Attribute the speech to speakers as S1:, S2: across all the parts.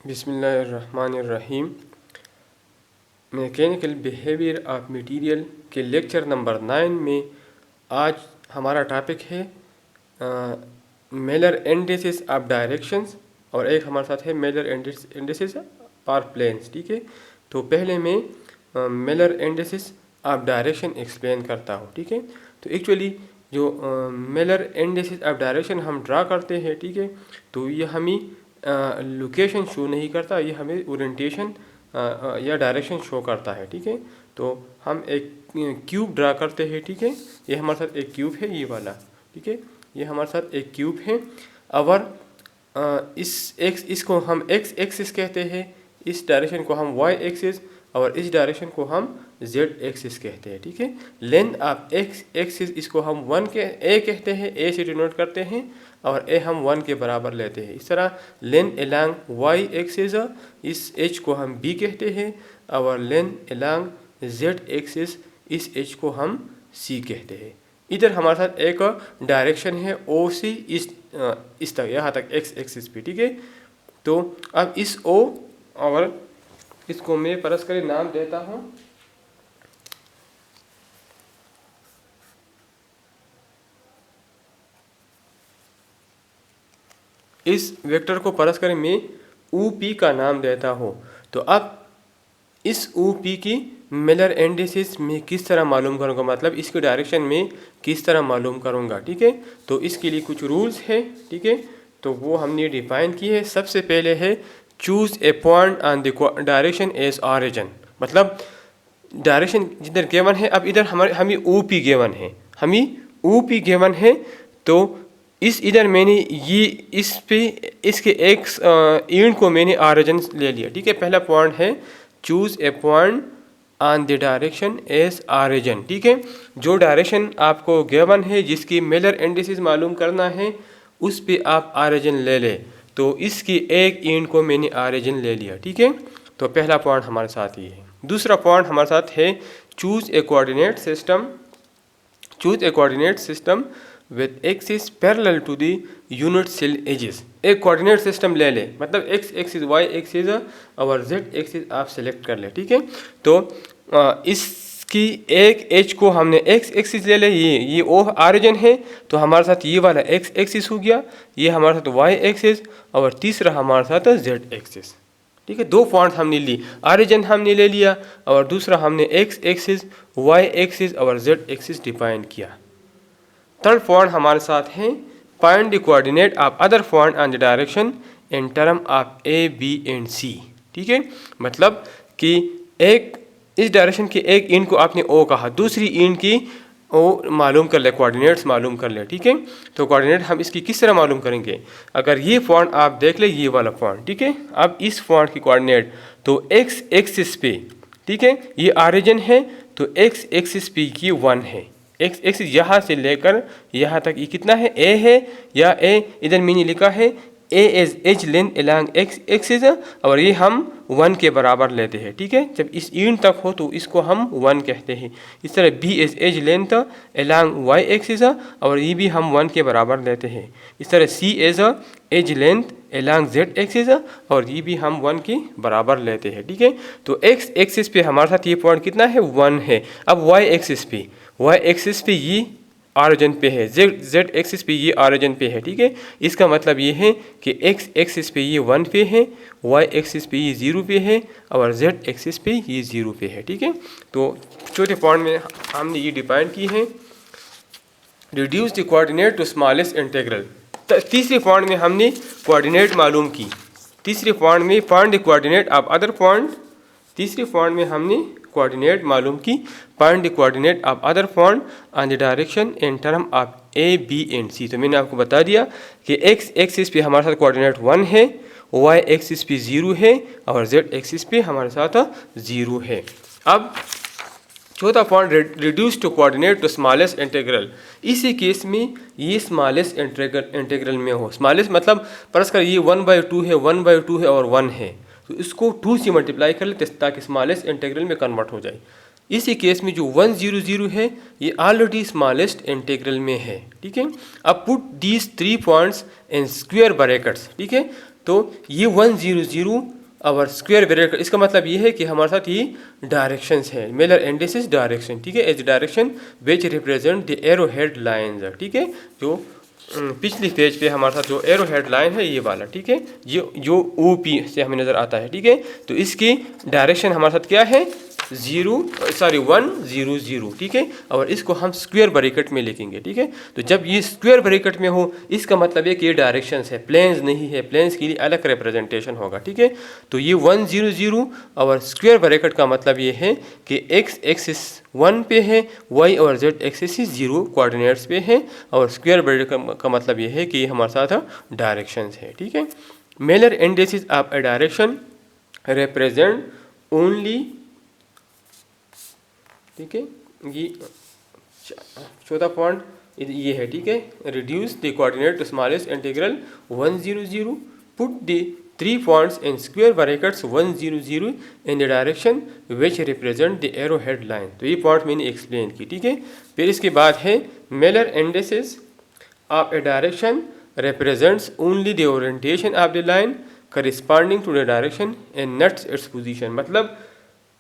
S1: बिस्मिल्लाहिर्रहमानिर्रहीम। Mechanical behaviour of material के lecture number 9 में आज हमारा टॉपिक है मेलर इंडिसेस ऑफ डायरेक्शंस और एक हमारे साथ है मेलर इंडिसेस फॉर प्लेन्स। ठीक है, तो पहले मैं Mailer indices of direction explain करता हूँ। ठीक है, तो एक्चुअली जो मेलर इंडिसेस ऑफ डायरेक्शन हम ड्रा करते हैं, ठीक है, तो ये हमें लोकेशन शो नहीं करता, ये हमें ओरिएंटेशन या डायरेक्शन शो करता है। ठीक है, तो हम एक क्यूब ड्रा करते हैं। ठीक है, ये हमारे साथ एक क्यूब है, ये वाला। ठीक है, ये हमारे साथ एक क्यूब है। और इसको हम एक्स एक्सिस कहते हैं, इस डायरेक्शन को हम वाई एक्सिस और इस डायरेक्शन को हम जेड एक्सिस कहते हैं। ठीक है, लेंथ ऑफ एक्स एक्सिस इसको हम ए कहते हैं, ए से डिनोट करते हैं और ए हम 1 के बराबर लेते हैं। इस तरह लेंथ एलॉन्ग वाई एक्सिस, इस एच को हम बी कहते हैं और लेंथ एलॉन्ग जेड एक्सिस, इस एच को हम सी कहते हैं। इधर हमारे साथ एक डायरेक्शन है ओ सी, इस तक, यहाँ तक एक्स एक्सिस पे। ठीक है, तो अब इस ओ और इसको मैं परस्पर नाम देता हूँ। इस वेक्टर को परस्पर मैं ओ पी का नाम देता हूँ। तो अब इस ओ पी की मेलर इंडिसेस में किस तरह मालूम करूँगा, मतलब इसके डायरेक्शन में किस तरह मालूम करूँगा। ठीक है, तो इसके लिए कुछ रूल्स है। ठीक है, तो वो हमने डिफाइन किए हैं। सबसे पहले है choose a point on the direction as origin, मतलब डायरेक्शन जिधर गिवन है, अब इधर हमें ओ पी गिवन है, हमें ओ पी गिवन है, तो इस इधर मैंने ये इस पे इसके एक एंड को मैंने ऑरिजिन ले लिया। ठीक है, पहला पॉइंट है choose a point on the direction as origin. ठीक है, जो डायरेक्शन आपको गिवन है, जिसकी मेलर इंडिसेस मालूम करना है, उस पे आप ऑरिजिन ले ले। तो इसकी एक एंड को मैंने ऑरिजिन ले लिया। ठीक है, तो पहला पॉइंट हमारे साथ ये है। दूसरा पॉइंट हमारे साथ है choose a coordinate system, choose a coordinate system with axis parallel to the unit cell edges. एक कोऑर्डिनेट सिस्टम ले ले, मतलब एक्स एक्सिस वाई एक्सिस और जेड एक्सिस आप सेलेक्ट कर ले। ठीक है, तो इसकी एक एज को हमने एक्स एक्सिस ले ले, ये ओ ऑरिजिन है, तो हमारे साथ ये वाला एक्स एक्सिस हो गया, ये हमारे साथ वाई एक्सिस और तीसरा हमारे साथ जेड एक्सिस। ठीक है, दो पॉइंट हमने ली, ऑरिजिन हमने ले लिया और दूसरा हमने एक्स एक्सिस वाई एक्सिस और जेड एक्सिस डिफाइन किया। थर्ड पॉइंट हमारे साथ है find the coordinate of other point on the direction in term of A B and C. ठीक है, मतलब कि एक इस डायरेक्शन की एक एंड को आपने ओ कहा, दूसरी एंड की ओ मालूम कर ले, कोऑर्डिनेट्स मालूम कर ले। ठीक है, तो कोऑर्डिनेट हम इसकी किस तरह मालूम करेंगे, अगर ये पॉइंट आप देख ले, ये वाला पॉइंट। ठीक है, अब इस पॉइंट की कोऑर्डिनेट तो एक्स एक्सिस पे, ठीक है, ये ऑरिजिन है, तो एक्स एक्सिस पे ये 1 है। एक्स एक्सिस यहाँ से लेकर यहाँ तक ये कितना है, ए है, या ए इधर मैंने लिखा है A as edge length along X axis और ये हम 1 के बराबर लेते हैं। ठीक है, जब इस एंड तक हो तो इसको हम 1 कहते हैं। इस तरह b as edge length along y axis और ये भी हम 1 के बराबर लेते हैं। इस तरह C as edge length along Z axis और ये भी हम 1 के बराबर लेते हैं। ठीक है, तो एक्स एक्सिस पे हमारे साथ ये पॉइंट कितना है, 1 है। अब वाई एक्सिस पे ये ऑरिजिन पे है, जेड एक्सिस पे ये ऑरिजिन पे है। ठीक है, इसका मतलब ये है कि एक्स एक्सिस पे ये 1 पे है, वाई एक्सिस पे ये 0 पे है और जेड एक्सिस पे ये 0 पे है। ठीक है, तो चौथे पॉइंट में हमने ये डिफाइन की है reduce the coordinate to smallest integral. तीसरे पॉइंट में हमने कोऑर्डिनेट मालूम की, तीसरे पॉइंट में find the coordinate of other point, तीसरे पॉइंट में हमने कोऑर्डिनेट मालूम की, find the coordinate of other point on the direction in term of A B and C. तो मैंने आपको बता दिया कि एक्स एक्सिस पे हमारे साथ कोऑर्डिनेट 1 है, वाई एक्सिस पे 0 है और जेड एक्सिस पे हमारे साथ 0 है। अब चौथा point reduce to coordinate to smallest integral. इसी केस में ये स्मॉलेस्ट इंटीग्रल में हो, स्मॉलेस्ट मतलब परस्पर ये 1/2 है, 1/2 है और 1 है, तो इसको 2 से मल्टीप्लाई कर लेते ताकि स्मॉलेस्ट इंटीग्रल में कन्वर्ट हो जाए। इसी केस में जो 1 0 0 है ये ऑलरेडी स्मॉलेस्ट इंटीग्रल में है। ठीक है, अब put these 3 points in square brackets. ठीक है, तो ये 100 और स्क्वायर ब्रैकेट, इसका मतलब ये है कि हमारे साथ ये डायरेक्शंस है, मेलर इंडिसेस डायरेक्शन, ठीक है, as direction which represent the arrow head lines, ठीक है, जो पिछली पेज पे हमारे साथ जो एरो हेड लाइन है ये वाला, ठीक है, जो OP से हमें नज़र आता है, ठीक है। तो इसकी डायरेक्शन हमारे साथ क्या है 100, ठीक है, और इसको हम स्क्वायर ब्रैकेट में लिखेंगे, ठीक है। तो जब ये स्क्वायर ब्रैकेट में हो इसका मतलब है कि ये डायरेक्शंस है, प्लेन्स नहीं है, प्लेन्स के लिए अलग रिप्रेजेंटेशन होगा, ठीक है। तो ये 100 और स्क्वायर ब्रैकेट का मतलब ये है कि x एक्सिस 1 पे है, y और z एक्सिस 0 कोऑर्डिनेट्स पे है, और स्क्वायर ब्रैकेट का मतलब ये है कि ये हमारे साथ डायरेक्शंस है, ठीक है। Miller indices of a direction represent only, ठीक है, ये चौथा पॉइंट ये है, ठीक है, reduce the coordinate to smallest integral 100, put the 3 points in square brackets 100 in the direction which represent the arrow head line. तो ये पॉइंट मैंने एक्सप्लेन की, ठीक है। फिर इसके बाद है Miller indices of a direction represents only the orientation of the line corresponding to the direction and not its position. मतलब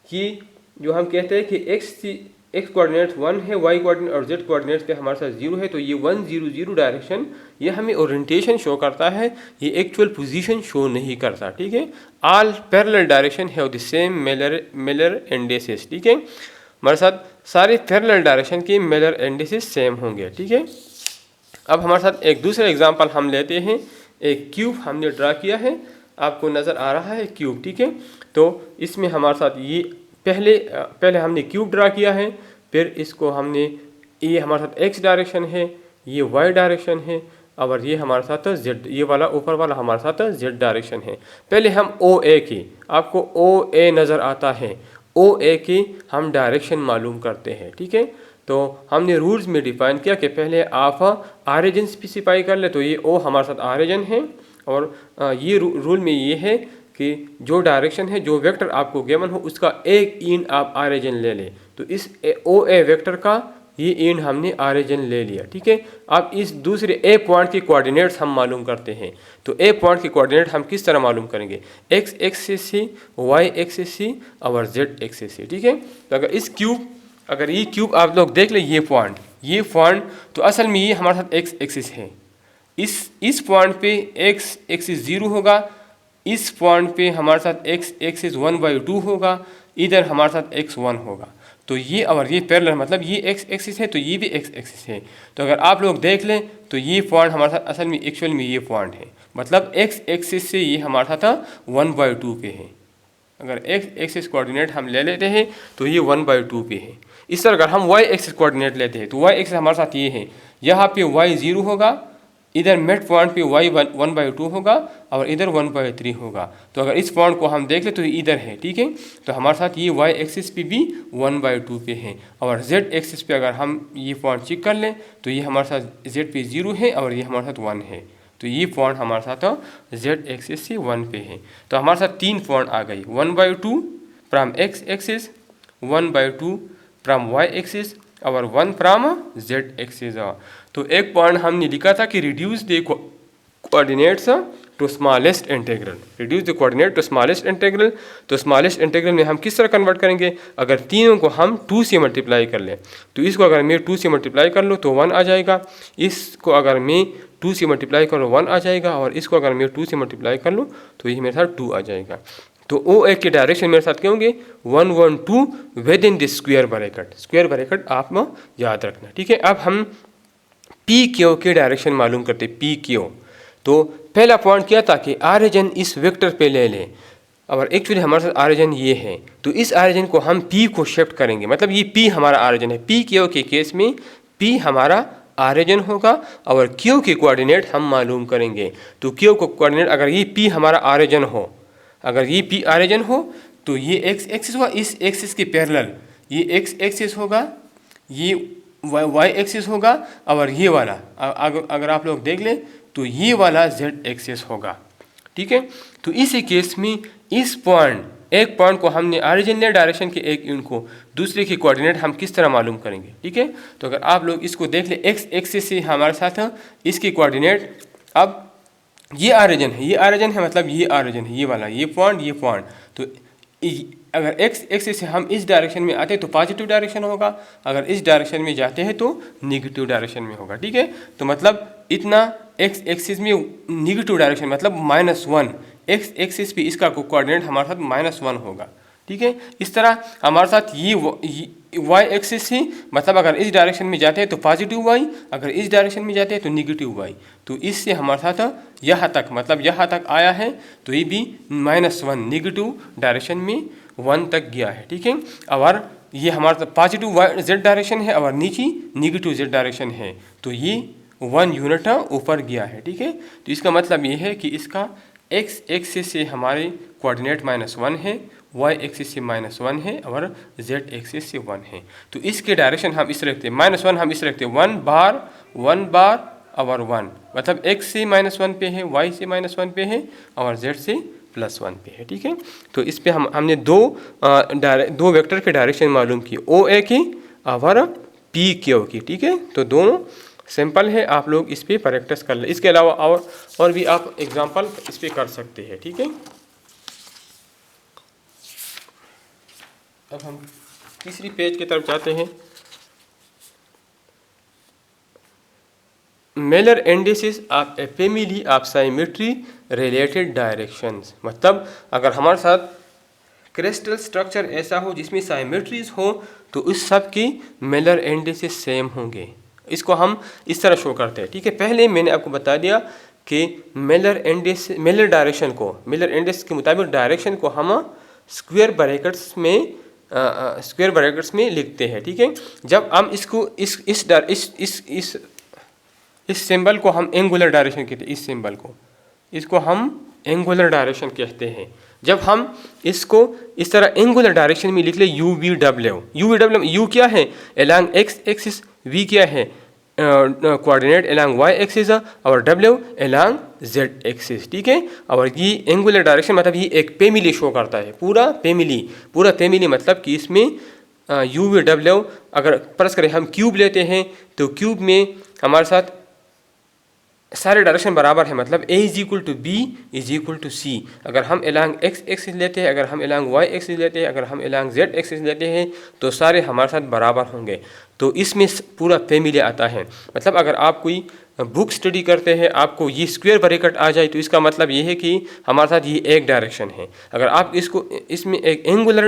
S1: कि जो हम कहते हैं कि एक्स कोऑर्डिनेट 1 है, वाई कोऑर्डिनेट और जेड कोऑर्डिनेट्स पे हमारे साथ 0 है, तो ये 100 डायरेक्शन ये हमें ओरिएंटेशन शो करता है, ये एक्चुअल पोजीशन शो नहीं करता, ठीक है। All parallel direction have the same Mailer indices, ठीक है, हमारे साथ सारे पैरेलल डायरेक्शन के मेलर इंडिसेस सेम होंगे, ठीक है। अब हमारे साथ एक दूसरा एग्जाम्पल हम लेते हैं, एक क्यूब हमने ड्रा किया है, आपको नज़र आ रहा है क्यूब, ठीक है। तो इसमें हमारे साथ ये पहले हमने क्यूब ड्रा किया है, फिर इसको हमने, ये हमारे साथ x डायरेक्शन है, ये y डायरेक्शन है, और ये हमारे साथ z, ये वाला ऊपर वाला हमारे साथ z डायरेक्शन है। पहले हम OA की, आपको OA नज़र आता है, OA की हम डायरेक्शन मालूम करते हैं, ठीक है। तो हमने रूल्स में डिफाइन किया कि पहले आप ऑरिजिन स्पेसिफाई कर ले, तो ये O हमारे साथ ऑरिजिन है, और ये रूल में ये है कि जो डायरेक्शन है, जो वेक्टर आपको गिवन हो उसका एक इन आप ऑरिजिन ले लें। तो इस OA वेक्टर का ये इन हमने ऑरिजिन ले लिया, ठीक है। अब इस दूसरे A पॉइंट के कोऑर्डिनेट्स हम मालूम करते हैं। तो A पॉइंट के कोऑर्डिनेट हम किस तरह मालूम करेंगे, x एक्सिस से, y एक्सिस से और z एक्सिस से, ठीक है। तो अगर ये क्यूब आप लोग देख ले, ये पॉइंट तो असल में ये हमारे साथ x एक्सिस है, इस पॉइंट पे x एक्सिस 0 होगा, इस पॉइंट पे हमारे साथ x एक्सिस 1/2 होगा, इधर हमारे साथ x 1 होगा। तो ये और ये पैरेलल, मतलब ये x एक्सिस है तो ये भी x एक्सिस है। तो अगर आप लोग देख लें तो ये पॉइंट हमारे साथ असल में एक्चुअल में ये पॉइंट है, मतलब x एक्सिस से ये हमारे साथ 1/2 पे है। अगर x एक्सिस कोऑर्डिनेट हम ले लेते हैं तो ये 1/2 पे है। इस तरह अगर हम y एक्सिस कोऑर्डिनेट लेते हैं तो y एक्सिस हमारे साथ ये है, यहाँ पे y 0 होगा, इधर मिड पॉइंट पे y 1/2 होगा और इधर 1/3 होगा। तो अगर इस पॉइंट को हम देख ले तो इधर है, ठीक है। तो हमारे साथ ये y एक्सिस पे भी 1/2 पे है, और z एक्सिस पे अगर हम ये पॉइंट चेक कर लें तो ये हमारे साथ z पे 0 है और ये हमारे साथ 1 है। तो ये पॉइंट हमारे साथ z एक्सिस से 1 पे है। तो हमारे साथ 3 पॉइंट आ गई, 1/2 from x axis, 1/2 from y axis और 1 फ्रॉम z एक्सिस। तो एक पॉइंट हमने लिखा था कि reduce the coordinates to smallest integral, reduce the coordinate to smallest integral. तो स्मॉलेस्ट इंटीग्रल में हम किस तरह कन्वर्ट करेंगे, अगर तीनों को हम 2 से मल्टीप्लाई कर लें, तो इसको अगर मैं 2 से मल्टीप्लाई कर लूँ तो 1 आ जाएगा, इसको अगर मैं 2 से मल्टीप्लाई करूँ 1 आ जाएगा, और इसको अगर मैं 2 से मल्टीप्लाई कर लूँ तो ये मेरे साथ 2 आ जाएगा। तो OA के डायरेक्शन मेरे साथ क्या होंगे 1 1 2 with in this square bracket आप याद रखना, ठीक है। अब हम PQ के डायरेक्शन मालूम करते, PQ। तो पहला पॉइंट क्या था कि ऑरिजिन इस वेक्टर पे ले लें, और एक्चुअली हमारे साथ ऑरिजिन ये है, तो इस ऑरिजिन को हम P को शिफ्ट करेंगे, मतलब ये P हमारा ऑरिजिन है। PQ के केस में P हमारा ऑरिजिन होगा और Q के कोऑर्डिनेट हम मालूम करेंगे। तो Q को कोऑर्डिनेट, अगर ये P हमारा ऑरिजिन हो, अगर ये P ऑरिजिन हो तो ये x एक्सिस हुआ, इस एक्सिस के पैरेलल ये x एक्सिस होगा, ये y एक्सिस होगा, और ये वाला अगर आप लोग देख लें तो ये वाला z एक्सिस होगा, ठीक है। तो इसी केस में इस पॉइंट, एक पॉइंट को हमने ऑरिजिन ले डायरेक्शन के, एक इनको दूसरे के कोऑर्डिनेट हम किस तरह मालूम करेंगे, ठीक है। तो अगर आप लोग इसको देख लें x एक्सिस से हमारे साथ इसके कोऑर्डिनेट, अब ये ऑरिजिन है, ये ऑरिजिन है, मतलब ये ऑरिजिन है, ये वाला, ये पॉइंट। तो अगर एक्स एक्सिस से हम इस डायरेक्शन में आते हैं तो पॉजिटिव डायरेक्शन होगा, अगर इस डायरेक्शन में जाते हैं तो निगेटिव डायरेक्शन में होगा। ठीक है, तो मतलब इतना एक्स एक्सिस में निगेटिव डायरेक्शन मतलब -1, एक्स एक्सिस पे इसका कोऑर्डिनेट हमारे साथ -1 होगा। ठीक है, इस तरह हमारे साथ ये वाई एक्सिस ही, मतलब अगर इस डायरेक्शन में जाते हैं तो पॉजिटिव वाई, अगर इस डायरेक्शन में जाते हैं तो निगेटिव वाई। तो इससे हमारे साथ यहाँ तक, मतलब यहाँ तक आया है तो ये भी -1 निगेटिव डायरेक्शन में 1 तक गया है। ठीक है, और ये हमारा पॉजिटिव वाई जेड डायरेक्शन है और नीचे निगेटिव जेड डायरेक्शन है, तो ये 1 यूनिट ऊपर गया है। ठीक है, तो इसका मतलब ये है कि इसका एक्स एक्सिस से हमारे कोऑर्डिनेट -1 है, वाई एक्सिस से -1 है और जेड एक्सिस से 1 है। तो इसके डायरेक्शन हम इस रखते हैं, -1 हम इस रखते हैं 1 बार और 1, मतलब एक्स से -1 पे है, वाई से -1 पे है और जेड से +1 पे है। ठीक है, तो इस पे हमने दो वेक्टर के डायरेक्शन मालूम की, ओ ए की और पी क्यू की। ठीक है, तो दोनों सिंपल है, आप लोग इस पे प्रैक्टिस कर ले। इसके अलावा और भी आप एग्जांपल इस पे कर सकते हैं। ठीक है, अब हम तीसरी पेज की तरफ जाते हैं। Mailer indices of a family of symmetry related directions, मतलब अगर हमारे साथ क्रिस्टल स्ट्रक्चर ऐसा हो जिसमें साइमेट्रीज हो तो उस सब की मेलर इंडिसेस सेम होंगे। इसको हम इस तरह शो करते हैं। ठीक है, पहले मैंने आपको बता दिया कि मेलर इंडिस के मुताबिक डायरेक्शन को हम स्क्वायर ब्रैकेट्स में लिखते हैं। ठीक है, जब हम इसको इस सिंबल को हम एंगुलर डायरेक्शन कहते हैं, इस सिंबल को, इसको हम एंगुलर डायरेक्शन कहते हैं। जब हम इसको इस तरह एंगुलर डायरेक्शन में लिख ले यू क्या है, एलॉन्ग एक्स एक्सिस, वी क्या है कोऑर्डिनेट एलॉन्ग वाई एक्सिस और डब्ल्यू एलॉन्ग जेड एक्सिस। ठीक है, और ये एंगुलर डायरेक्शन मतलब ये एक फैमिली शो करता है, पूरा फैमिली मतलब कि इसमें यू वी डब्ल्यू, अगर फर्ज करें हम क्यूब लेते हैं तो क्यूब में हमारे साथ सारे डायरेक्शन बराबर है, मतलब a is equal to B is equal to C. अगर हम एलॉन्ग एक्स एक्सिस लेते हैं, अगर हम एलॉन्ग वाई एक्सिस लेते हैं, अगर हम एलॉन्ग जेड एक्सिस लेते हैं तो सारे हमारे साथ बराबर होंगे। तो इसमें पूरा फैमिली आता है। मतलब अगर आप कोई बुक स्टडी करते हैं, आपको ये स्क्वायर ब्रैकेट आ जाए तो इसका मतलब ये है कि हमारे साथ ये एक डायरेक्शन है। अगर आप इसमें एक एंगुलर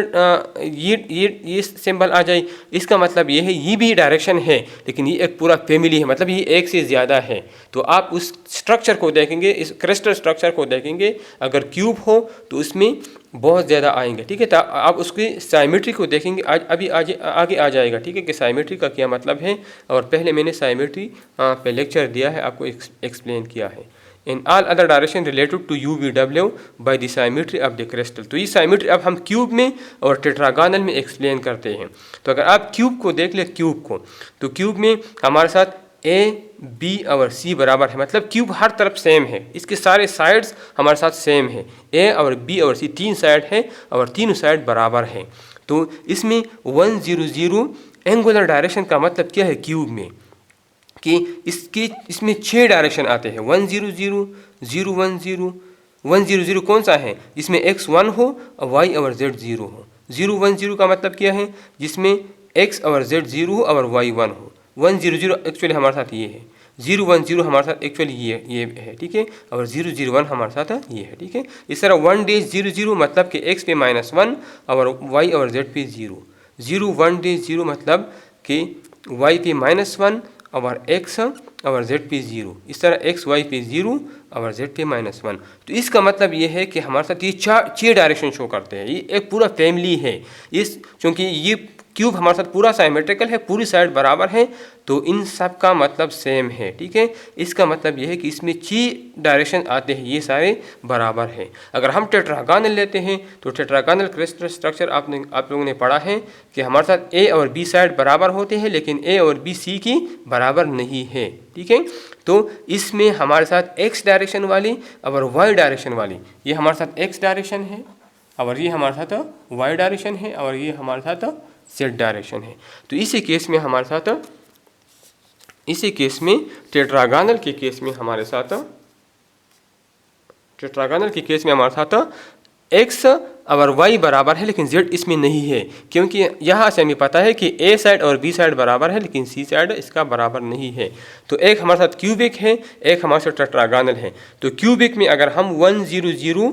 S1: ये सिंबल आ जाए, इसका मतलब ये है ये भी डायरेक्शन है, लेकिन ये एक पूरा फैमिली है, मतलब ये एक से ज़्यादा है। तो आप उस स्ट्रक्चर को देखेंगे, इस क्रिस्टल स्ट्रक्चर को देखेंगे, अगर क्यूब हो तो उसमें बहुत ज़्यादा आएंगे। ठीक है, तो आप उसकी साइमेट्री को देखेंगे, अभी आगे आ जाएगा। ठीक है, कि साइमेट्री का क्या मतलब है, और पहले मैंने साइमेट्री पे लेक्चर दिया है, आपको एक्सप्लेन किया है। In all other direction related to u v डब्ल्यू by the symmetry of the crystal. तो ये साइमेट्री अब हम क्यूब में और टेट्रागोनल में एक्सप्लेन करते हैं। तो अगर आप क्यूब को देख ले, क्यूब को, तो क्यूब में हमारे साथ ए बी और सी बराबर है, मतलब क्यूब हर तरफ सेम है, इसके सारे साइड्स हमारे साथ सेम है, ए और बी और सी 3 साइड है और तीनों साइड बराबर है। तो इसमें 1 0 0 एंगुलर डायरेक्शन का मतलब क्या है क्यूब में, कि इसमें 6 डायरेक्शन आते हैं, 1 0 0 0 1 0 1 0 0 कौन सा है, जिसमें x 1 हो और y और z 0 हो। 0 1 0 का मतलब क्या है, जिसमें x और z 0 हो और y 1 हो। 1 0 0 एक्चुअली हमारे साथ ये है, 0 1 0 हमारे साथ एक्चुअली ये है। ठीक है, और 0 0 1 हमारे साथ ये है। ठीक है, इस तरह 1 0 0 मतलब कि x पे -1 और y और z पे 0, 0 1 0 मतलब कि y पे -1 और x और z पे 0, इस तरह x y पे 0 और z पे -1। तो इसका मतलब ये है कि हमारे साथ ये 6 डायरेक्शन शो करते हैं, ये एक पूरा फैमिली है। चूँकि ये क्यूब हमारे साथ पूरा साइमेट्रिकल है, पूरी साइड बराबर है, तो इन सब का मतलब सेम है। ठीक है, इसका मतलब यह है कि इसमें 6 डायरेक्शन आते हैं, ये सारे बराबर है। अगर हम टेट्रागोनल लेते हैं तो टेट्रागोनल क्रिस्टल स्ट्रक्चर आप लोगों ने पढ़ा है कि हमारे साथ ए और बी साइड बराबर होते हैं, लेकिन ए और बी सी की बराबर नहीं है। ठीक है, तो इसमें हमारे साथ एक्स डायरेक्शन वाली और वाई डायरेक्शन वाली, ये हमारे साथ एक्स डायरेक्शन है और ये हमारे साथ वाई डायरेक्शन है और ये हमारे साथ जेड डायरेक्शन है। तो इसी केस में हमारे साथ, इसी केस में टेट्रागोनल के केस में हमारे साथ टेट्रागोनल के केस में हमारे साथ एक्स और वाई बराबर है लेकिन जेड इसमें नहीं है, क्योंकि यहाँ से हमें पता है कि ए साइड और बी साइड बराबर है लेकिन सी साइड इसका बराबर नहीं है। तो एक हमारे साथ क्यूबिक है, एक हमारे साथ टेट्रागोनल है। तो क्यूबिक में अगर हम 100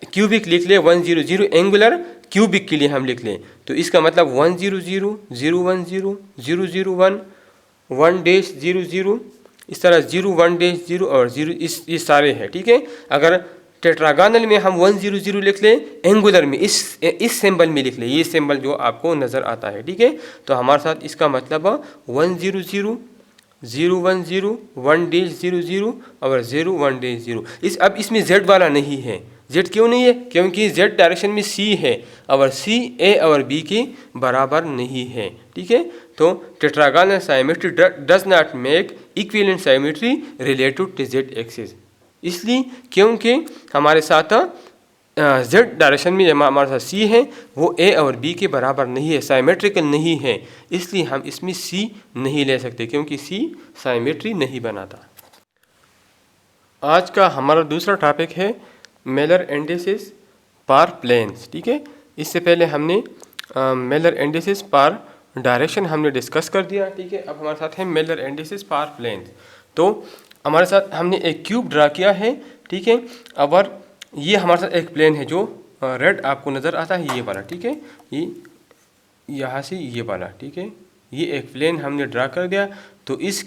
S1: क्यूबिक लिख ले, 100 एंगुलर क्यूबिक के लिए हम लिख लें, तो इसका मतलब 100 010 001 1-00 इस तरह 01-0 और 0 ये सारे हैं, ठीक है। अगर टेट्रागोनल में हम 100 लिख लें, एंगुलर में इस सिंबल में लिख लें, ये सिंबल जो आपको नज़र आता है, ठीक है। तो हमारे साथ इसका मतलब 100 010 1-00 और 01-0। अब इसमें जेड वाला नहीं है। जेड क्यों नहीं है? क्योंकि जेड डायरेक्शन में सी है और सी ए और बी के बराबर नहीं है, ठीक है। तो tetragonal symmetry does not make equivalent symmetry related to z axis, इसलिए क्योंकि हमारे साथ जेड डायरेक्शन में हमारे साथ सी है वो ए और बी के बराबर नहीं है, साइमेट्रिकल नहीं है, इसलिए हम इसमें सी नहीं ले सकते क्योंकि सी साइमेट्री नहीं बनाता। आज का हमारा दूसरा टॉपिक है मेलर इंडिसेस पार प्लेन्स, ठीक है। इससे पहले हमने मेलर इंडिसेस पार डायरेक्शन हमने डिस्कस कर दिया, ठीक है। अब हमारे साथ है मेलर इंडिसेस पार प्लेन्स। तो हमारे साथ हमने एक क्यूब ड्रा किया है, ठीक है। और ये हमारे साथ एक प्लेन है जो रेड आपको नज़र आता है, ये वाला, ठीक है। ये यहाँ से ये वाला, ठीक है। ये एक प्लेन हमने ड्रा कर दिया। तो इस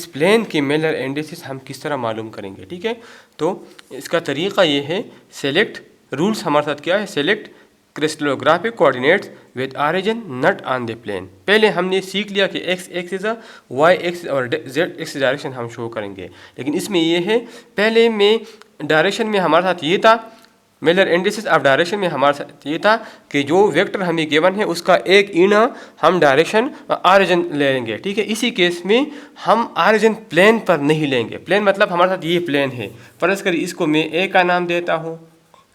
S1: प्लेन के मेलर इंडिसेस हम किस तरह मालूम करेंगे, ठीक है। तो इसका तरीक़ा ये है, सेलेक्ट रूल्स हमारे साथ क्या है, select crystallographic coordinates with origin not on the plane. पहले हमने सीख लिया कि एक्स एक्सिस, वाई एक्सिस और जेड एक्सिस डायरेक्शन हम शो करेंगे, लेकिन इसमें ये है, पहले में डायरेक्शन में हमारे साथ ये था, मेलर इंडिसेस ऑफ डायरेक्शन में हमारे साथ ये था कि जो वेक्टर हमें गिवन है उसका एक इन हम डायरेक्शन ऑरिजिन लेंगे, ठीक है। इसी केस में हम ऑरिजिन प्लेन पर नहीं लेंगे। प्लेन मतलब हमारे साथ ये प्लेन है, फर्ज करिए इसको मैं ए का नाम देता हूँ,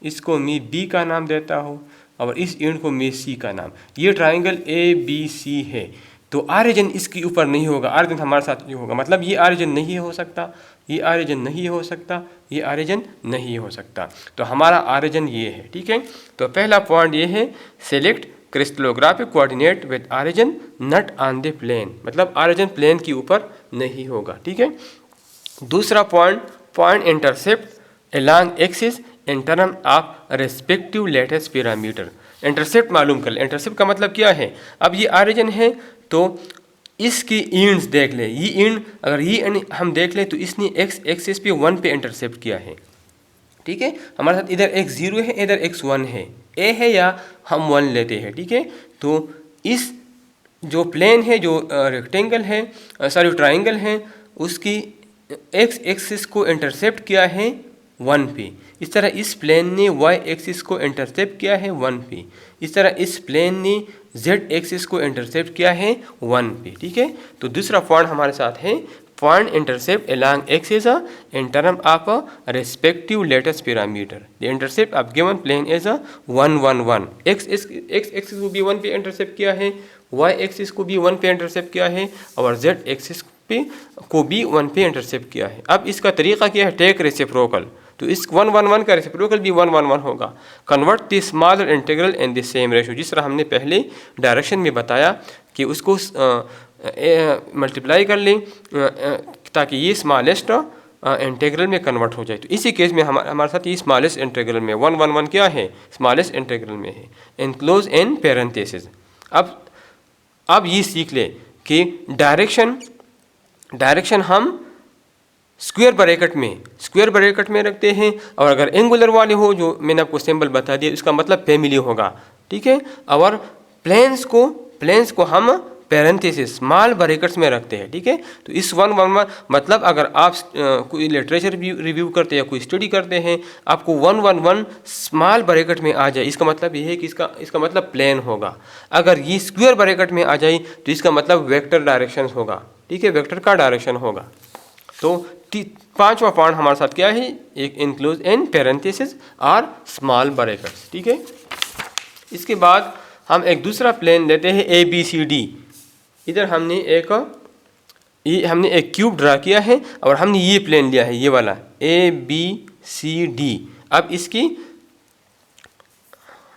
S1: इसको मैं बी का नाम देता हूँ और इस एंड को मैं सी का नाम। ये ट्राइंगल ए बी सी है, तो ऑरिजिन इसके ऊपर नहीं होगा, ऑरिजिन हमारे साथ ये होगा, मतलब ये ऑरिजिन नहीं हो सकता, ये ऑरिजिन नहीं हो सकता, ये ऑरिजिन नहीं हो सकता। तो हमारा ऑरिजिन ये है, ठीक है। तो पहला पॉइंट ये है, select crystallographic coordinate with origin not on the plane, मतलब ऑरिजिन प्लेन के ऊपर नहीं होगा, ठीक है। दूसरा point intercept along axis in term of respective latest parameter. Intercept मालूम कर ले। इंटरसेप्ट का मतलब क्या है, अब ये ऑरिजिन है तो इसकी एंड्स देख ले, ये एंड अगर ये एंड हम देख ले तो इसने एक्स एक्सिस पे 1 पे इंटरसेप्ट किया है, ठीक है। हमारे साथ इधर x 0 है, इधर x 1 है, a है या हम 1 लेते हैं, ठीक है। तो इस जो प्लेन है, जो रेक्टेंगल है, सॉरी ट्राइंगल है, उसकी x एक्सिस को इंटरसेप्ट किया है 1 पे। इस तरह इस प्लेन ने y एक्सिस को इंटरसेप्ट किया है 1 पे। इस तरह इस प्लेन ने z एक्सिस को इंटरसेप्ट किया है 1 पे, ठीक है। तो दूसरा पॉइंट हमारे साथ है, point intercept along axis in term of respective latest parameter. The intercept of given plane is 1 1 1। x axis को भी 1 पे इंटरसेप्ट किया है, y एक्सिस को भी 1 पे इंटरसेप्ट किया है और z एक्सिस को भी 1 पे इंटरसेप्ट किया है। अब इसका तरीका क्या है, टेक रेसिप्रोकल। तो इस 1 1 1 का रेसिप्रोकल भी 1 1 1 होगा। Convert the smaller integral in the same ratio, जिस तरह हमने पहले डायरेक्शन में बताया कि उसको मल्टीप्लाई कर लें ताकि ये स्मॉलेस्ट इंटीग्रल में कन्वर्ट हो जाए। तो इसी केस में हमारे साथ ये स्मॉलेस्ट इंटीग्रल में 1 1 1 क्या है, स्मॉलेस्ट इंटीग्रल में है, इनक्लोज इन पैरेंथेसिस। अब ये सीख ले कि डायरेक्शन हम स्क्वायर ब्रैकेट में रखते हैं, और अगर एंगुलर वाले हो जो मैंने आपको सिंबल बता दिया इसका मतलब फैमिली होगा, ठीक है। और प्लेन्स को हम पैरेंथेसिस स्मॉल ब्रैकेट्स में रखते हैं, ठीक है। तो इस 1 1 1 मतलब अगर आप कोई लिटरेचर रिव्यू करते हैं या कोई स्टडी करते हैं, आपको 1 1 1 स्मॉल ब्रैकेट में आ जाए, इसका मतलब ये है कि इसका मतलब प्लेन होगा। अगर ये स्क्वायर ब्रैकेट में आ जाए तो इसका मतलब वेक्टर डायरेक्शन होगा, ठीक है, वेक्टर का डायरेक्शन होगा। तो पांचवा पॉइंट हमारे साथ क्या है, एक इंक्लूज इन पैरेंथेसिस और स्मॉल ब्रैकेट्स, ठीक है। इसके बाद हम एक दूसरा प्लेन लेते हैं ABCD। इधर हमने एक ये हमने एक क्यूब ड्रा किया है और हमने ये प्लेन लिया है, ये वाला ABCD। अब इसकी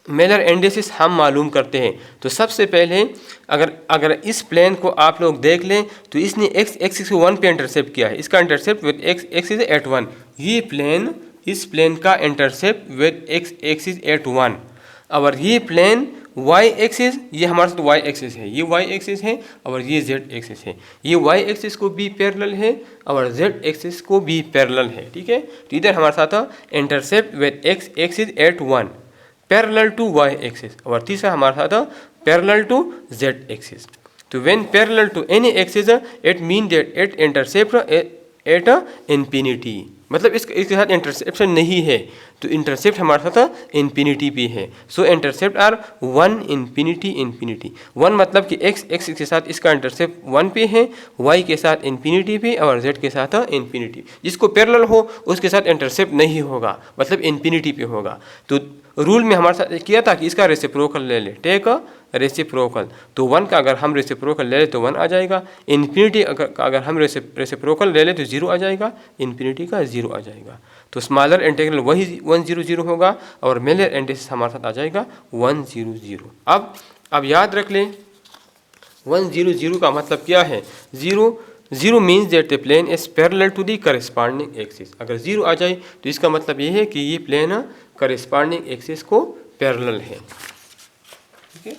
S1: मेजर इंडिसेस हम मालूम करते हैं। तो सबसे पहले अगर इस प्लेन को आप लोग देख लें तो इसने x एक्सिस को 1 पे इंटरसेप्ट किया है, इसका intercept with x axis at 1। ये प्लेन, इस प्लेन का intercept with x axis at 1। और ये प्लेन y एक्सिस, ये हमारे साथ y एक्सिस है, ये y एक्सिस है और ये z एक्सिस है। ये y एक्सिस को भी पैरेलल है और z एक्सिस को भी पैरेलल है, ठीक है। तो इधर हमारे साथ intercept with x axis at 1 parallel to y axis, और तीसरा हमारा था पैरेलल टू z एक्सिस। तो when parallel to any axis it mean that it intercept at infinity, मतलब इसके साथ इंटरसेप्शन नहीं है, तो इंटरसेप्ट हमारे साथ इंफिनिटी पे है। सो इंटरसेप्ट आर 1 इंफिनिटी इंफिनिटी। 1 मतलब कि x एक्सिस के साथ इसका इंटरसेप्ट 1 पे है, y के साथ इंफिनिटी पे और z के साथ इंफिनिटी। जिसको पैरेलल हो उसके साथ इंटरसेप्ट नहीं होगा, मतलब इंफिनिटी पे होगा। तो रूल में हमारे साथ किया था कि इसका रेसिप्रोकल ले ले, टेक अ रेसिप्रोकल। तो 1 का अगर हम रेसिप्रोकल ले ले तो 1 आ जाएगा, इन्फिनिटी का अगर हम रेसिप्रोकल ले ले तो 0 आ जाएगा, इन्फिनिटी का 0 आ जाएगा। तो स्मॉलर इंटीग्रल वही 1 0 0 होगा और मेजर इंडिसेस हमारे साथ आ जाएगा 1 0 0। अब याद रख लें 1 0 0 का मतलब क्या है। 0 0 means that the plane is parallel to the corresponding axis. अगर 0 आ जाए तो इसका मतलब ये है कि ये प्लेन करस्पॉन्डिंग एक्सिस को पैरेलल है, ठीक है।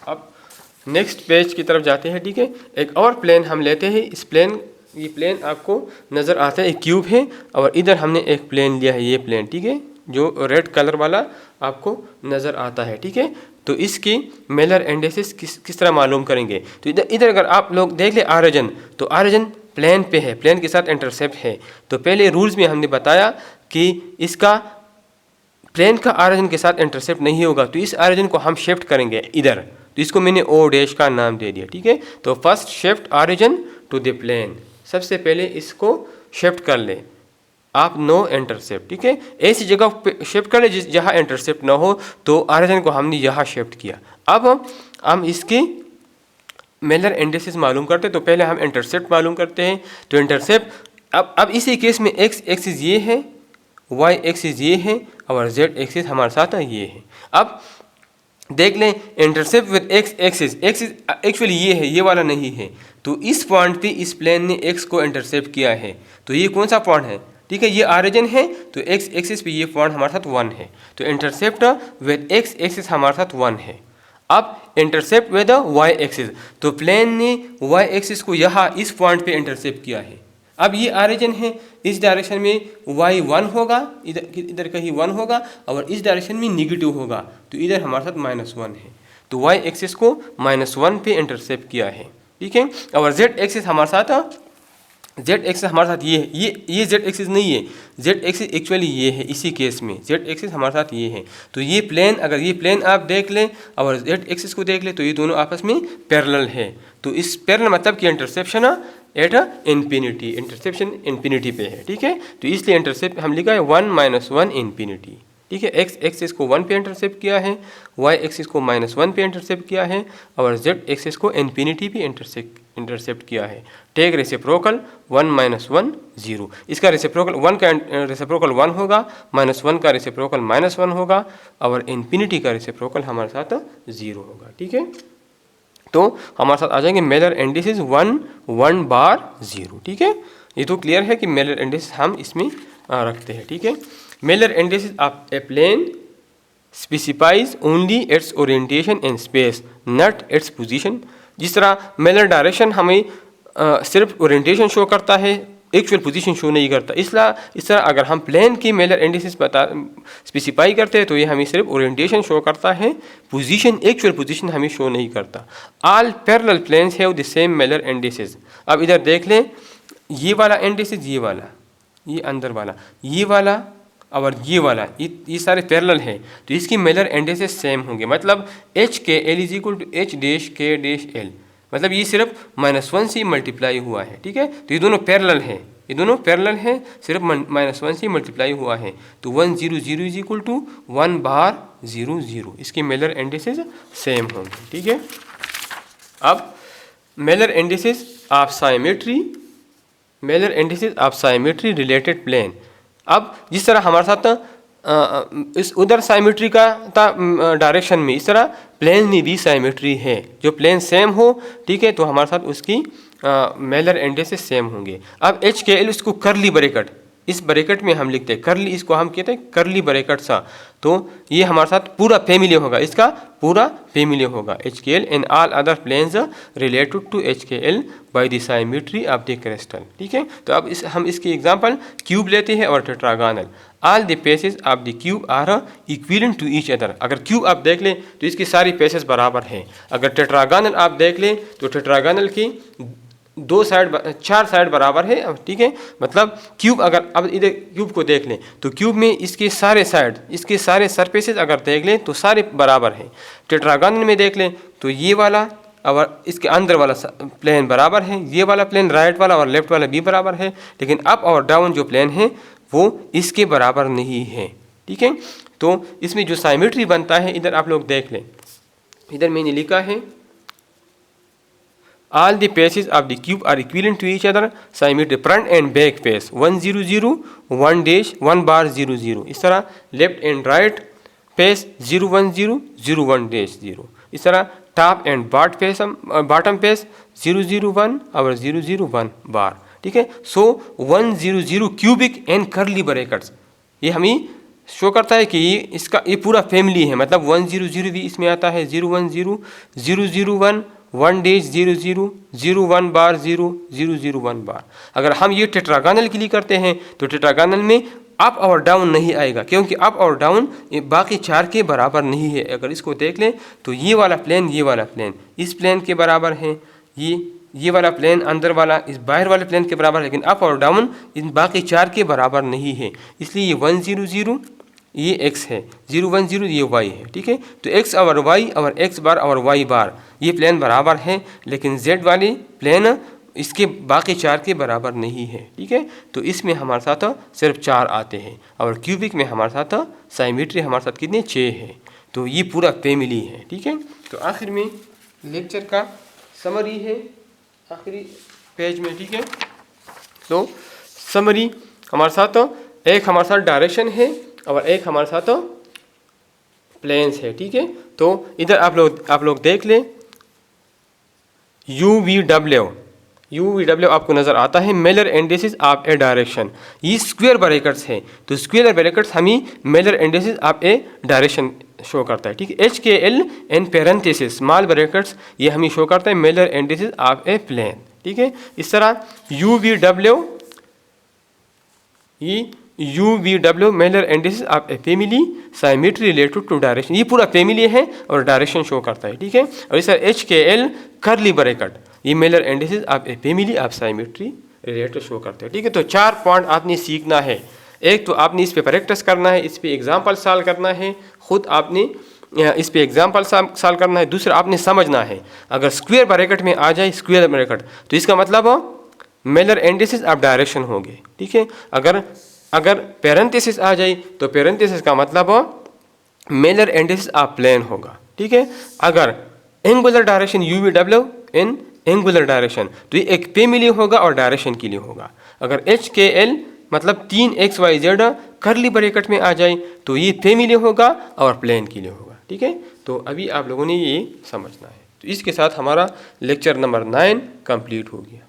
S1: अब नेक्स्ट पेज की तरफ जाते हैं, ठीक है। एक और प्लेन हम लेते हैं। इस प्लेन, ये प्लेन आपको नज़र आता है, एक क्यूब है और इधर हमने एक प्लेन लिया है, ये प्लेन, ठीक है, जो रेड कलर वाला आपको नज़र आता है, ठीक है। तो इसकी मेजर इंडिसेस किस तरह मालूम करेंगे। तो इधर अगर आप लोग देख ले ऑरिजिन, तो ऑरिजिन प्लेन पे है, प्लेन के साथ इंटरसेप्ट है। तो पहले रूल्स में हमने बताया कि इसका प्लेन का ऑरिजिन के साथ इंटरसेप्ट नहीं होगा, तो इस ऑरिजिन को हम शिफ्ट करेंगे इधर। तो इसको मैंने ओ डैश का नाम दे दिया, ठीक है। तो first shift origin to the plane, सबसे पहले इसको शिफ्ट कर ले आप, नो इंटरसेप्ट, ठीक है। ऐसी जगह पे शिफ्ट कर ले जहाँ इंटरसेप्ट ना हो। तो ऑरिजिन को हमने यहाँ शिफ्ट किया। अब हम इसकी मेजर इंडिसेस मालूम करते हैं। तो पहले हम इंटरसेप्ट मालूम करते हैं। तो इंटरसेप्ट अब इसी केस में x एक्सिस ये है, y एक्सिस ये है और z एक्सिस हमारे साथ ये है। अब देख लें intercept with x axis actually ये है, ये वाला नहीं है। तो इस पॉइंट पे इस प्लेन ने x को इंटरसेप्ट किया है। तो ये कौन सा पॉइंट है, ठीक है, ये ऑरिजिन है। तो x एक्सिस पे ये पॉइंट हमारे साथ 1 है। तो इंटरसेप्ट विद x एक्सिस हमारे साथ 1 है। अब इंटरसेप्ट विद y एक्सिस, तो प्लेन ने y एक्सिस को यहाँ इस पॉइंट पे इंटरसेप्ट किया है। अब ये ऑरिजिन है, इस डायरेक्शन में y 1 होगा, इधर कहीं 1 होगा और इस डायरेक्शन में नेगेटिव होगा। तो इधर हमारे साथ -1 है। तो y एक्सिस को -1 पे इंटरसेप्ट किया है, ठीक है। और z एक्सिस हमारे साथ, z एक्सिस हमारे साथ ये है, ये z एक्सिस नहीं है, z एक्सिस एक्चुअली ये है। इसी केस में z एक्सिस हमारे साथ ये है। तो ये प्लेन, अगर ये प्लेन आप देख लें और z एक्सिस को देख लें तो ये दोनों आपस में पैरेलल है। तो इस पैरेलल मतलब कि interception at infinity, interception infinity पे है, ठीक है। तो इसलिए इंटरसेप्ट हम लिखा है 1 -1 इंफिनिटी, ठीक है। x एक्सिस को 1 पे इंटरसेप्ट किया है, y एक्सिस को -1 पे इंटरसेप्ट किया है और z एक्सिस को इंफिनिटी पे इंटरसेप्ट किया है। Take reciprocal 1 -1 0। इसका रेसिप्रोकल 1 का रेसिप्रोकल 1 होगा, -1 का रेसिप्रोकल -1 होगा और इंफिनिटी का रेसिप्रोकल हमारे साथ 0 होगा, ठीक है। तो हमारे साथ आ जाएंगे मेजर इंडिसेस 1 1 बार 0, ठीक है। ये तो क्लियर है कि मेजर इंडिसेस हम इसमें रखते हैं, ठीक है। Major indices of a plane specifies only its orientation in space, not its position. जिस तरह मेजर डायरेक्शन हमें सिर्फ ओरिएंटेशन शो करता है, एक्चुअल पोजीशन शो नहीं करता। इस तरह अगर हम प्लेन की मेजर इंडिसेस स्पेसिफाई करते हैं तो ये हमें सिर्फ ओरिएंटेशन शो करता है, पोजीशन, एक्चुअल पोजीशन हमें शो नहीं करता। All parallel planes have the same major indices. अब इधर देख लें, ये वाला इंडिसेस, ये वाला, ये अंदर वाला, ये वाला और ये वाला, ये सारे पैरेलल हैं। तो इसकी मेजर इंडिसेस सेम होंगे। मतलब h k l is equal to h dash k dash l, मतलब ये सिर्फ -1 से मल्टीप्लाई हुआ है, ठीक है। तो ये दोनों पैरेलल हैं, ये दोनों पैरेलल है, सिर्फ -1 से मल्टीप्लाई हुआ है। तो 1 0 0 इज इक्वल टू 1 बार 0 0, इसके मेलर इंडिसेस सेम होंगे। ठीक है, अब Miller indices of symmetry, Miller indices of symmetry related plane. अब जिस तरह हमारे साथ इस उधर साइमेट्री का था डायरेक्शन में, इस तरह प्लेन में भी साइमेट्री है। जो प्लेन सेम हो, ठीक है, तो हमारे साथ उसकी मेलर इंडिसेस सेम होंगे। अब HKL उसको करली ब्रैकेट, इस ब्रैकेट में हम लिखते हैं करली, इसको हम कहते हैं करली ब्रैकेट सा। तो ये हमारे साथ पूरा फैमिली होगा, इसका पूरा फैमिली होगा। HKL and all other planes related to HKL by the symmetry of the crystal. ठीक है, तो अब हम इसकी एग्जांपल क्यूब लेते हैं और tetragonal. All the faces of the cube are equivalent to each other. अगर क्यूब आप देख लें तो इसकी सारी फेसेस बराबर हैं। अगर टेट्रागोनल आप देख लें तो टेट्रागोनल की 4 साइड बराबर है। ठीक है, मतलब क्यूब, अगर अब इधर क्यूब को देख लें तो क्यूब में इसके सारे साइड, इसके सारे सरफेसेस अगर देख लें तो सारे बराबर हैं। टेट्रागोनल में देख लें तो ये वाला और इसके अंदर वाला प्लेन बराबर है, ये वाला प्लेन राइट वाला और लेफ्ट वाला भी बराबर है, लेकिन अप और डाउन जो प्लेन है वो इसके बराबर नहीं है। ठीक है, तो इसमें जो साइमेट्री बनता है, इधर आप लोग देख लें, इधर मैंने लिखा है all the faces of the cube are equivalent to each other symmetry front and back face 1 0 0 1 dash 1 bar 0 0। इस तरह left and right face 0 1 0 0 1 dash 0। इस तरह टॉप एंड बॉटम फेस 0 0 1 और 0 0 1 बार। ठीक है, सो 1 0 0 क्यूबिक एंड करली ब्रैकेट्स, ये हमें शो करता है कि ये पूरा फैमिली है। मतलब 1 0 0 भी इसमें आता है, 0 1 0 0 0 1 1 डैश 0 0 0 1 बार 0 0 0 1 बार। अगर हम ये टेट्रागोनल के लिए करते हैं तो टेट्रागोनल में अप और डाउन नहीं आएगा, क्योंकि अप और डाउन बाकी 4 के बराबर नहीं है। अगर इसको देख लें तो ये वाला प्लेन, ये वाला प्लेन इस प्लेन के बराबर है, ये वाला प्लेन अंदर वाला इस बाहर वाले प्लेन के बराबर है, लेकिन अप और डाउन इन बाकी 4 के बराबर नहीं है। इसलिए ये 1 0 0 ये x है, 0 1 0 ये y है। ठीक है, तो x और y और x बार और y बार ये प्लेन बराबर है, लेकिन z वाली प्लेन इसके बाकी 4 के बराबर नहीं है। ठीक है, तो इसमें हमारे साथ सिर्फ 4 आते हैं, और क्यूबिक में हमारे साथ साइमेट्री हमारे साथ कितने 6 है। तो ये पूरा फैमिली है। ठीक है, तो आखिर में लेक्चर का समरी है आखिरी पेज में। ठीक है, तो समरी हमारे साथ एक हमारे साथ डायरेक्शन है और एक हमारे साथ प्लेन्स है। ठीक है, तो इधर आप लोग देख लें UVW आपको नज़र आता है, Miller indices of a direction. ये स्क्वायर ब्रैकेट्स है, तो स्क्वायर ब्रैकेट्स हमें Miller indices of a direction show करता है। ठीक है, HKL and parenthesis small brackets ये हमें शो करता है Miller indices of a plane. ठीक है, इस तरह UVW Miller indices of a family symmetry related to direction, ये पूरा फैमिली है और डायरेक्शन शो करता है। ठीक है, और इस तरह HKL करली ब्रैकेट ये Mailer indices of a family of symmetry related show करते हैं। ठीक है, तो 4 पॉइंट आपने सीखना है। एक तो आपने इस पे प्रैक्टिस करना है, इस पे एग्जाम्पल सॉल्व करना है, खुद आपने इस पे एग्जाम्पल सॉल्व करना है। दूसरा आपने समझना है, अगर स्क्वायर ब्रैकेट में आ जाए स्क्वायर ब्रैकेट तो इसका मतलब मेलर इंडिसेस ऑफ डायरेक्शन होंगे। ठीक है, अगर पेरेंथेसिस आ जाए तो पेरेंथेसिस का मतलब मेलर इंडिसेस ऑफ प्लेन होगा। ठीक है, अगर एंगुलर डायरेक्शन UVW इन एंगुलर डायरेक्शन तो ये एक फैमिली होगा और डायरेक्शन के लिए होगा। अगर HKL मतलब 3XYZ करली ब्रैकेट में आ जाए तो ये फैमिली होगा और प्लेन के लिए होगा। ठीक है, तो अभी आप लोगों ने ये समझना है। तो इसके साथ हमारा लेक्चर नंबर 9 कंप्लीट हो गया।